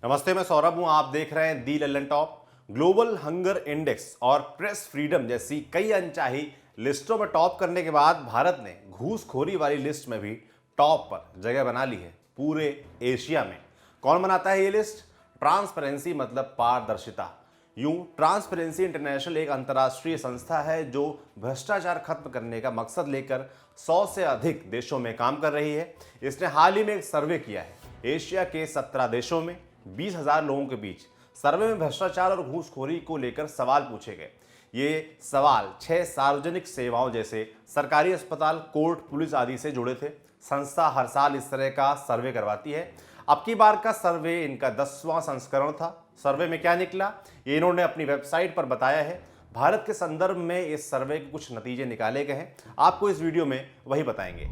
नमस्ते, मैं सौरभ हूं। आप देख रहे हैं the Lallan top. Global hunger index और प्रेस फ्रीडम जैसी कई अनचाही लिस्टों में टॉप करने के बाद भारत ने घूसखोरी वाली लिस्ट में भी टॉप पर जगह बना ली है पूरे एशिया में। कौन बनाता है ये लिस्ट? ट्रांसपेरेंसी मतलब पारदर्शिता। यूं ट्रांसपेरेंसी इंटरनेशनल एक अंतर्राष्ट्रीय संस्था है जो भ्रष्टाचार खत्म करने का मकसद लेकर 100 से अधिक देशों में काम कर रही है। इसने हाल ही में एक सर्वे किया है एशिया के 17 देशों में 20,000 लोगों के बीच। सर्वे में भ्रष्टाचार और घूसखोरी को लेकर सवाल पूछे गए। ये सवाल 6 सार्वजनिक सेवाओं जैसे सरकारी अस्पताल, कोर्ट, पुलिस आदि से जुड़े थे। संस्था हर साल इस तरह का सर्वे करवाती है। अब की बार का सर्वे इनका 10वां संस्करण था। सर्वे में क्या निकला, ये इन्होंने अपनी वेबसाइट पर बताया है। भारत के संदर्भ में इस सर्वे के कुछ नतीजे निकाले गए हैं, आपको इस वीडियो में वही बताएंगे।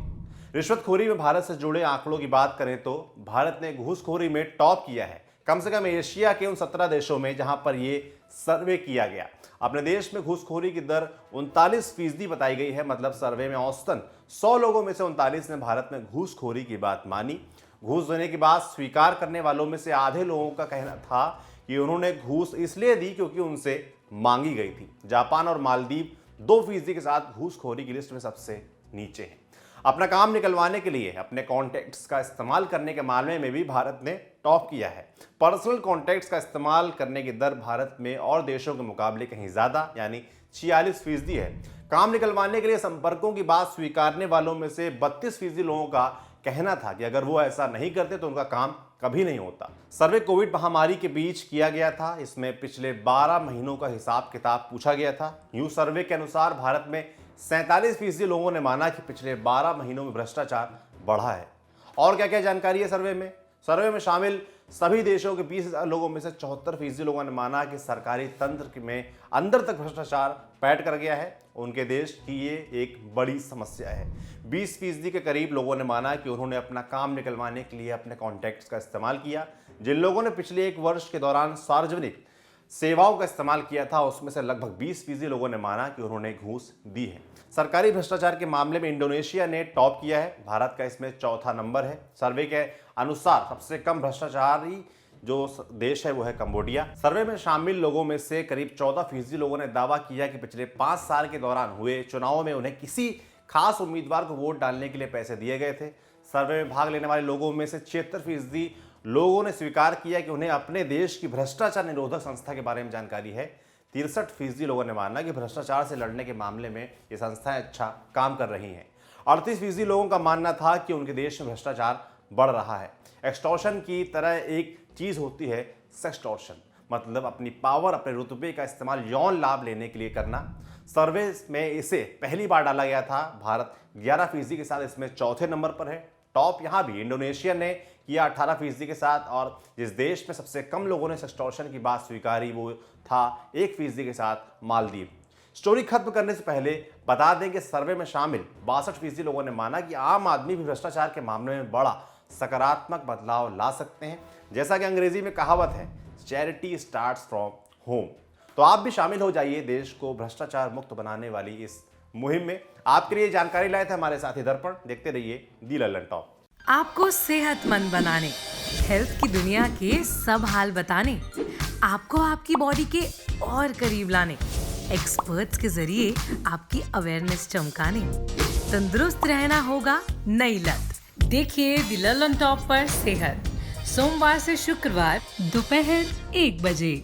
रिश्वतखोरी में भारत से जुड़े आंकड़ों की बात करें तो भारत ने घूसखोरी में टॉप किया है, कम से कम एशिया के उन 17 देशों में जहां पर ये सर्वे किया गया। अपने देश में घूसखोरी की दर 39% बताई गई है। मतलब सर्वे में औसतन 100 लोगों में से 39 ने भारत में घूसखोरी की बात मानी। घूस देने की बात स्वीकार करने वालों में से आधे लोगों का कहना था कि उन्होंने घूस इसलिए दी क्योंकि उनसे मांगी गई थी। जापान और मालदीव 2% के साथ घूसखोरी की लिस्ट में सबसे नीचे हैं। अपना काम निकलवाने के लिए अपने कॉन्टैक्ट्स का इस्तेमाल करने के मामले में भी भारत ने टॉप किया है। पर्सनल कॉन्टैक्ट्स का इस्तेमाल करने की दर भारत में और देशों के मुकाबले कहीं ज्यादा यानी 46% है। काम निकलवाने के लिए संपर्कों की बात स्वीकारने वालों में से 32% लोगों का कहना था कि अगर वो ऐसा नहीं करते तो उनका काम कभी नहीं होता। सर्वे कोविड महामारी के बीच किया गया था। इसमें पिछले 12 महीनों का हिसाब किताब पूछा गया था। यूं सर्वे के अनुसार भारत में 47% लोगों ने माना कि पिछले 12 महीनों में भ्रष्टाचार बढ़ा है। और क्या क्या जानकारी है सर्वे में? सर्वे में शामिल सभी देशों के 20,000 लोगों में से 74% लोगों ने माना कि सरकारी तंत्र में अंदर तक भ्रष्टाचार पैठ कर गया है। उनके देश की ये एक बड़ी समस्या है। 20% के करीब लोगों ने माना कि उन्होंने अपना काम निकलवाने के लिए अपने कॉन्टैक्ट्स का इस्तेमाल किया। जिन लोगों ने पिछले 1 वर्ष के दौरान सार्वजनिक सेवाओं का इस्तेमाल किया था उसमें से लगभग 20% लोगों ने माना कि उन्होंने घूस दी है। सरकारी भ्रष्टाचार के मामले में इंडोनेशिया ने टॉप किया है। भारत का इसमें चौथा नंबर है। सर्वे के अनुसार सबसे कम भ्रष्टाचारी जो देश है वो है कंबोडिया। सर्वे में शामिल लोगों में से करीब 14% लोगों ने दावा किया कि पिछले 5 साल के दौरान हुए चुनावों में उन्हें किसी खास उम्मीदवार को वोट डालने के लिए पैसे दिए गए थे। सर्वे में भाग लेने वाले लोगों में से 76% लोगों ने स्वीकार किया कि उन्हें अपने देश की भ्रष्टाचार निरोधक संस्था के बारे में जानकारी है। 63% लोगों ने माना कि भ्रष्टाचार से लड़ने के मामले में ये संस्थाएं अच्छा काम कर रही हैं। 38% लोगों का मानना था कि उनके देश में भ्रष्टाचार बढ़ रहा है। एक्सटॉर्शन की तरह एक चीज होती है सेक्सटॉर्शन, मतलब अपनी पावर, अपने रुतबे का इस्तेमाल यौन लाभ लेने के लिए करना। सर्वे में इसे पहली बार डाला गया था। भारत 11% के साथ इसमें चौथे नंबर पर है। टॉप यहां भी इंडोनेशिया ने किया 18% के साथ। और जिस देश में सबसे कम लोगों ने सेक्सटॉर्शन की बात स्वीकारी वो था 1% के साथ मालदीव। स्टोरी खत्म करने से पहले बता दें कि सर्वे में शामिल 62% लोगों ने माना कि आम आदमी भी भ्रष्टाचार के मामले में बड़ा सकारात्मक बदलाव ला सकते हैं। जैसा कि अंग्रेजी में कहावत है, चैरिटी स्टार्ट्स फ्रॉम होम। तो आप भी शामिल हो जाइए देश को भ्रष्टाचार मुक्त बनाने वाली इस मुहिम में। आपके लिए जानकारी लाए थे हमारे साथी दर्पण। देखते रहिए दी लल्लन टॉप। आपको सेहतमंद बनाने, हेल्थ की दुनिया के सब हाल बताने, आपको आपकी बॉडी के और करीब लाने, एक्सपर्ट्स के जरिए आपकी अवेयरनेस चमकाने, तंदुरुस्त रहना होगा नई लत। देखिए दी लल्लन टॉप पर सेहत, सोमवार से शुक्रवार दोपहर 1 बजे।